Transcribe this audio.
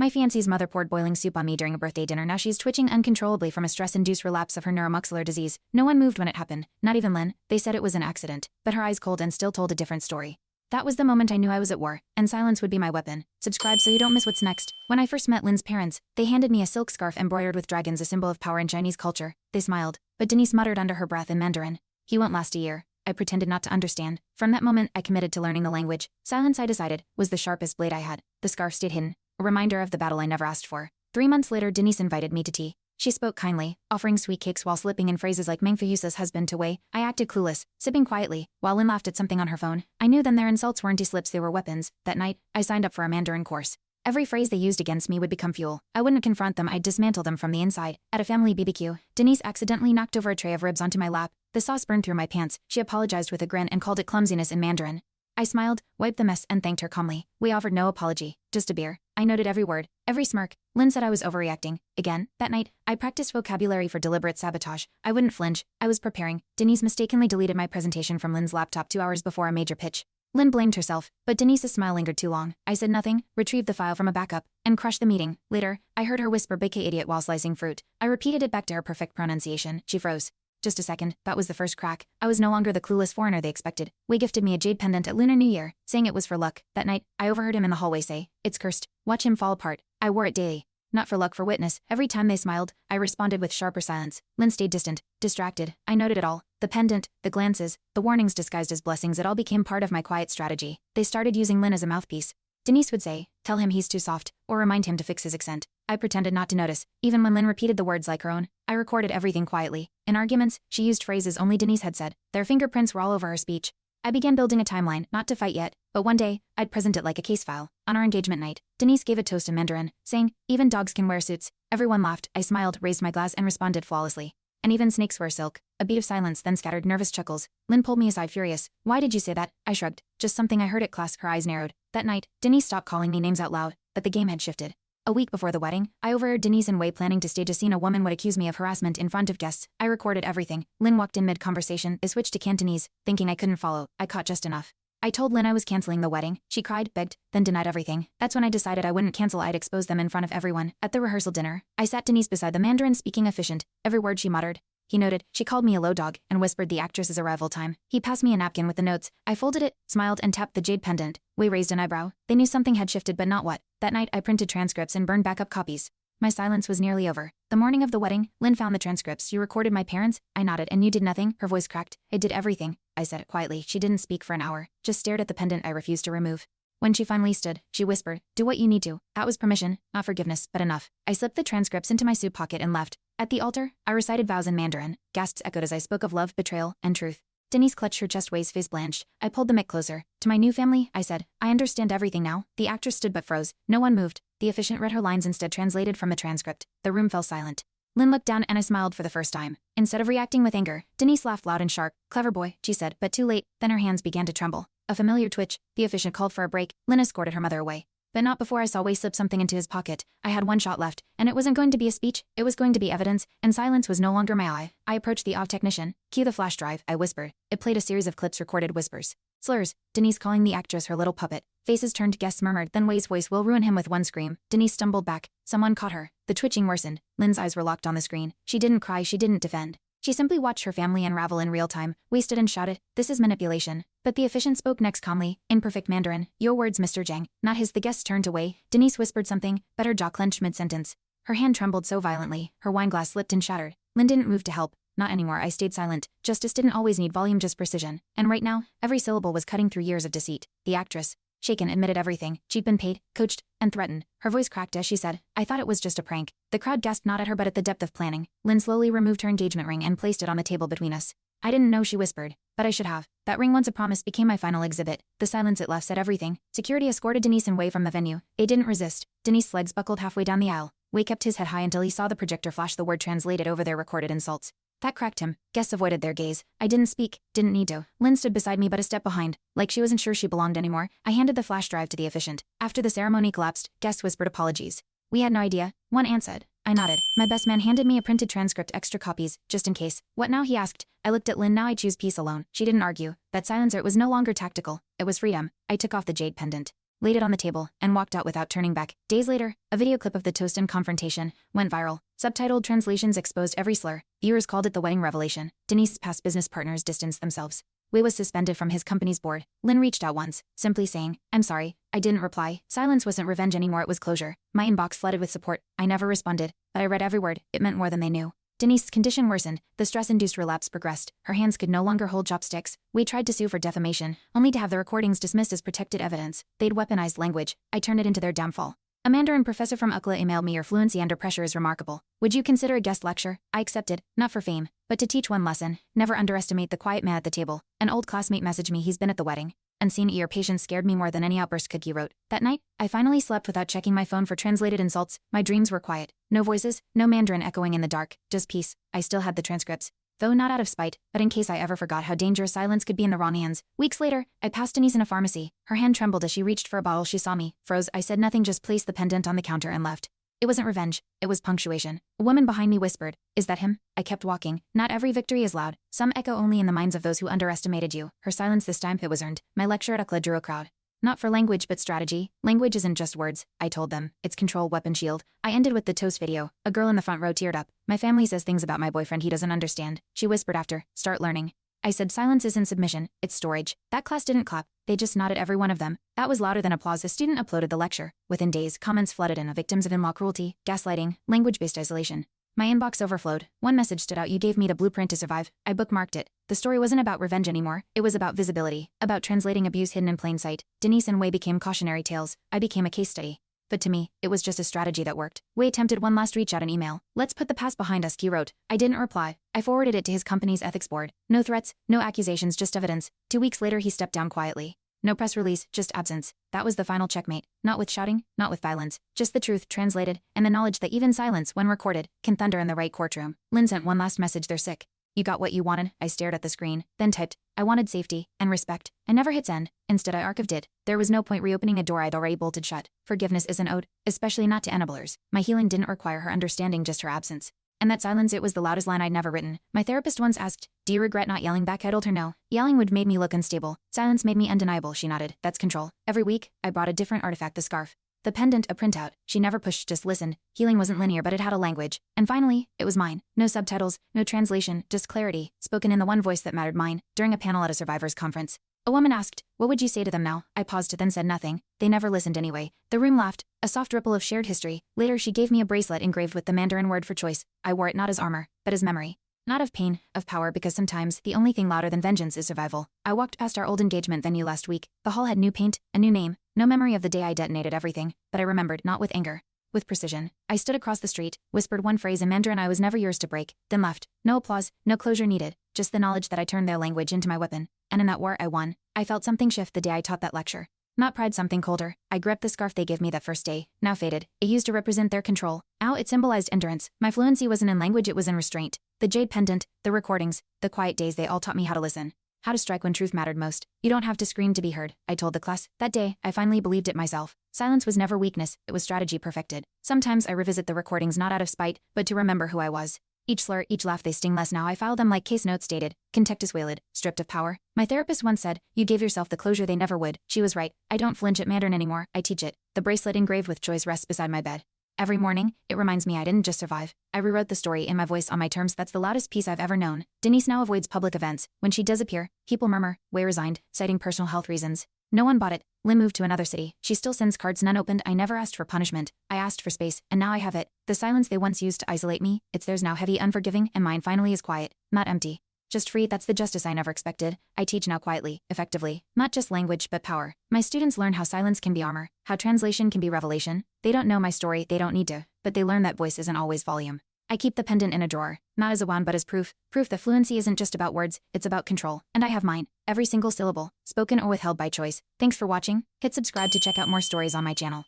My fiancée's mother poured boiling soup on me during a birthday dinner. Now she's twitching uncontrollably from a stress-induced relapse of her neuromuscular disease. No one moved when it happened, not even Lynn. They said it was an accident, but her eyes cold and still told a different story. That was the moment I knew I was at war, and silence would be my weapon. Subscribe so you don't miss what's next. When I first met Lynn's parents, they handed me a silk scarf embroidered with dragons, a symbol of power in Chinese culture. They smiled, but Denise muttered under her breath in Mandarin, "He won't last a year." I pretended not to understand. From that moment, I committed to learning the language. Silence, I decided, was the sharpest blade I had. The scarf stayed hidden, a reminder of the battle I never asked for. 3 months later, Denise invited me to tea. She spoke kindly, offering sweet cakes while slipping in phrases like Mengfuyusa's husband to Wei. I acted clueless, sipping quietly, while Lynn laughed at something on her phone. I knew then their insults weren't slips, they were weapons. That night, I signed up for a Mandarin course. Every phrase they used against me would become fuel. I wouldn't confront them, I'd dismantle them from the inside. At a family BBQ, Denise accidentally knocked over a tray of ribs onto my lap. The sauce burned through my pants. She apologized with a grin and called it clumsiness in Mandarin. I smiled, wiped the mess, and thanked her calmly. We offered no apology, just a beer. I noted every word, every smirk. Lynn said I was overreacting. Again, that night, I practiced vocabulary for deliberate sabotage. I wouldn't flinch. I was preparing. Denise mistakenly deleted my presentation from Lynn's laptop 2 hours before a major pitch. Lynn blamed herself, but Denise's smile lingered too long. I said nothing, retrieved the file from a backup, and crushed the meeting. Later, I heard her whisper "BK idiot" while slicing fruit. I repeated it back to her perfect pronunciation. She froze. Just a second, that was the first crack. I was no longer the clueless foreigner they expected. Wei gifted me a jade pendant at Lunar New Year, saying it was for luck. That night, I overheard him in the hallway say, "It's cursed. Watch him fall apart." I wore it daily. Not for luck, for witness. Every time they smiled, I responded with sharper silence. Lynn stayed distant, distracted. I noted it all. The pendant, the glances, the warnings disguised as blessings, it all became part of my quiet strategy. They started using Lynn as a mouthpiece. Denise would say, "Tell him he's too soft," or remind him to fix his accent. I pretended not to notice. Even when Lynn repeated the words like her own, I recorded everything quietly. In arguments, she used phrases only Denise had said. Their fingerprints were all over her speech. I began building a timeline, not to fight yet, but one day, I'd present it like a case file. On our engagement night, Denise gave a toast in Mandarin, saying, "Even dogs can wear suits." Everyone laughed. I smiled, raised my glass, and responded flawlessly. "And even snakes wear silk." A beat of silence, then scattered nervous chuckles. Lynn pulled me aside, furious. "Why did you say that?" I shrugged. "Just something I heard at class." Her eyes narrowed. That night, Denise stopped calling me names out loud, but the game had shifted. A week before the wedding, I overheard Denise and Wei planning to stage a scene. A woman would accuse me of harassment in front of guests. I recorded everything. Lynn walked in mid-conversation. They switched to Cantonese, thinking I couldn't follow. I caught just enough. I told Lynn I was canceling the wedding. She cried, begged, then denied everything. That's when I decided I wouldn't cancel. I'd expose them in front of everyone. At the rehearsal dinner, I sat Denise beside the Mandarin-speaking officiant. Every word she muttered. He noted. She called me a low dog and whispered the actress's arrival time. He passed me a napkin with the notes. I folded it, smiled, and tapped the jade pendant. Wei raised an eyebrow. They knew something had shifted, but not what. That night, I printed transcripts and burned backup copies. My silence was nearly over. The morning of the wedding, Lynn found the transcripts. "You recorded my parents?" I nodded. "And you did nothing?" Her voice cracked. "I did everything." I said it quietly. She didn't speak for an hour, just stared at the pendant I refused to remove. When she finally stood, she whispered, "Do what you need to." That was permission, not forgiveness, but enough. I slipped the transcripts into my suit pocket and left. At the altar, I recited vows in Mandarin. Gasps echoed as I spoke of love, betrayal, and truth. Denise clutched her chest. Wei's face blanched. I pulled the mic closer. "To my new family," I said, "I understand everything now." The actress stood but froze. No one moved. The officiant read her lines instead, translated from the transcript. The room fell silent. Lynn looked down and I smiled for the first time. Instead of reacting with anger, Denise laughed loud and sharp. "Clever boy," she said, but too late. Then her hands began to tremble. A familiar twitch. The officiant called for a break. Lynn escorted her mother away. But not before I saw Wei slip something into his pocket. I had one shot left, and it wasn't going to be a speech, it was going to be evidence, and silence was no longer my ally. I approached the technician. "Cue the flash drive," I whispered. It played a series of clips, recorded whispers. Slurs. Denise calling the actress her little puppet. Faces turned, guests murmured, then Wei's voice will ruin him with one scream. Denise stumbled back. Someone caught her. The twitching worsened. Lynn's eyes were locked on the screen. She didn't cry, she didn't defend. She simply watched her family unravel in real time. Wei stood and shouted, "This is manipulation." But the officiant spoke next calmly, in perfect Mandarin. "Your words, Mr. Zhang." Not his. The guests turned away. Denise whispered something, but her jaw clenched mid-sentence. Her hand trembled so violently, her wineglass slipped and shattered. Lynn didn't move to help. Not anymore. I stayed silent. Justice didn't always need volume, just precision. And right now, every syllable was cutting through years of deceit. The actress, shaken, admitted everything. She'd been paid, coached, and threatened. Her voice cracked as she said, "I thought it was just a prank." The crowd gasped, not at her but at the depth of planning. Lynn slowly removed her engagement ring and placed it on the table between us. "I didn't know," she whispered, "but I should have. That ring, once a promise, became my final exhibit." The silence it left said everything. Security escorted Denise and Wei from the venue. They didn't resist. Denise's legs buckled halfway down the aisle. Wei kept his head high until he saw the projector flash the word translated over their recorded insults. That cracked him. Guests avoided their gaze. I didn't speak, didn't need to. Lynn stood beside me but a step behind, like she wasn't sure she belonged anymore. I handed the flash drive to the officiant. After the ceremony collapsed, guests whispered apologies. "We had no idea," one aunt said. I nodded. My best man handed me a printed transcript, extra copies, just in case. "What now?" he asked. I looked at Lynn. "Now I choose peace alone." She didn't argue. That silence, it was no longer tactical. It was freedom. I took off the jade pendant. laid it on the table, and walked out without turning back. Days later, a video clip of the toast and confrontation went viral. Subtitled translations exposed every slur. Viewers called it the wedding revelation. Denise's past business partners distanced themselves. Wei was suspended from his company's board. Lin reached out once, simply saying, "I'm sorry." I didn't reply. Silence wasn't revenge anymore, it was closure. My inbox flooded with support. I never responded, but I read every word. It meant more than they knew. Denise's condition worsened. The stress-induced relapse progressed. Her hands could no longer hold chopsticks. Wei tried to sue for defamation, only to have the recordings dismissed as protected evidence. They'd weaponized language. I turned it into their downfall. A Mandarin professor from UCLA emailed me, "Your fluency under pressure is remarkable. Would you consider a guest lecture?" I accepted, not for fame, but to teach one lesson: never underestimate the quiet man at the table. An old classmate messaged me he's been at the wedding. "Unseen ear patience scared me more than any outburst," Cookie wrote. That night, I finally slept without checking my phone for translated insults. My dreams were quiet. No voices, no Mandarin echoing in the dark, just peace. I still had the transcripts. Though not out of spite, but in case I ever forgot how dangerous silence could be in the wrong hands. Weeks later, I passed Denise in a pharmacy. Her hand trembled as she reached for a bottle. She saw me, froze. I said nothing, just placed the pendant on the counter and left. It wasn't revenge, it was punctuation. A woman behind me whispered, "Is that him?" I kept walking. Not every victory is loud. Some echo only in the minds of those who underestimated you. Her silence this time, it was earned. My lecture at UCLA drew a crowd. Not for language but strategy. Language isn't just words, I told them. It's control, weapon, shield. I ended with the toast video. A girl in the front row teared up. "My family says things about my boyfriend he doesn't understand." She whispered after, "Start learning." I said, "Silence isn't submission, it's storage." That class didn't clap. They just nodded, every one of them. That was louder than applause. A student uploaded the lecture. Within days, comments flooded in of victims of in-law cruelty, gaslighting, language-based isolation. My inbox overflowed. One message stood out: "You gave me the blueprint to survive." I bookmarked it. The story wasn't about revenge anymore. It was about visibility, about translating abuse hidden in plain sight. Denise and Wei became cautionary tales. I became a case study. But to me, it was just a strategy that worked. Wei attempted one last reach out, an email. "Let's put the past behind us," he wrote. I didn't reply. I forwarded it to his company's ethics board. No threats, no accusations, just evidence. 2 weeks later, he stepped down quietly. No press release, just absence. That was the final checkmate. Not with shouting, not with violence. Just the truth translated, and the knowledge that even silence, when recorded, can thunder in the right courtroom. Lin sent one last message: "They're sick." "You got what you wanted?" I stared at the screen, then typed, "I wanted safety and respect." I never hit send. Instead, I archived it. There was no point reopening a door I'd already bolted shut. Forgiveness isn't owed, especially not to enablers. My healing didn't require her understanding, just her absence. And that silence, it was the loudest line I'd never written. My therapist once asked, "Do you regret not yelling back?" I told her no. Yelling would made me look unstable. Silence made me undeniable, she nodded. That's control. Every week, I brought a different artifact: the scarf, the pendant, a printout. She never pushed, just listened. Healing wasn't linear, but it had a language. And finally, it was mine. No subtitles, no translation, just clarity, spoken in the one voice that mattered, mine. During a panel at a survivors conference, a woman asked, "What would you say to them now?" I paused, then said nothing. They never listened anyway. The room laughed, a soft ripple of shared history. Later, she gave me a bracelet engraved with the Mandarin word for choice. I wore it not as armor, but as memory. Not of pain, of power, because sometimes the only thing louder than vengeance is survival. I walked past our old engagement venue last week. The hall had new paint, a new name. No memory of the day I detonated everything, but I remembered, not with anger, with precision. I stood across the street, whispered one phrase in Mandarin: "I was never yours to break," then left. No applause, no closure needed, just the knowledge that I turned their language into my weapon. And in that war, I won. I felt something shift the day I taught that lecture. Not pride, something colder. I gripped the scarf they gave me that first day, now faded. It used to represent their control. Now it symbolized endurance. My fluency wasn't in language, it was in restraint. The jade pendant, the recordings, the quiet days, they all taught me how to listen. How to strike when truth mattered most. You don't have to scream to be heard, I told the class. That day, I finally believed it myself. Silence was never weakness, it was strategy perfected. Sometimes I revisit the recordings not out of spite, but to remember who I was. Each slur, each laugh, they sting less now. I file them like case notes dated, contectus valid, stripped of power. My therapist once said, "You gave yourself the closure they never would." She was right. I don't flinch at Mandarin anymore, I teach it. The bracelet engraved with choice rests beside my bed. Every morning, it reminds me I didn't just survive. I rewrote the story in my voice, on my terms. That's the loudest piece I've ever known. Denise now avoids public events. When she does appear, people murmur. Wei resigned, citing personal health reasons. No one bought it. Lin moved to another city. She still sends cards, none opened. I never asked for punishment. I asked for space, and now I have it. The silence they once used to isolate me, it's theirs now, heavy, unforgiving, and mine finally is quiet, not empty. Just free. That's the justice I never expected. I teach now quietly, effectively. Not just language, but power. My students learn how silence can be armor, how translation can be revelation. They don't know my story, they don't need to, but they learn that voice isn't always volume. I keep the pendant in a drawer, not as a wand but as proof. Proof that fluency isn't just about words, it's about control. And I have mine. Every single syllable, spoken or withheld by choice. Thanks for watching. Hit subscribe to check out more stories on my channel.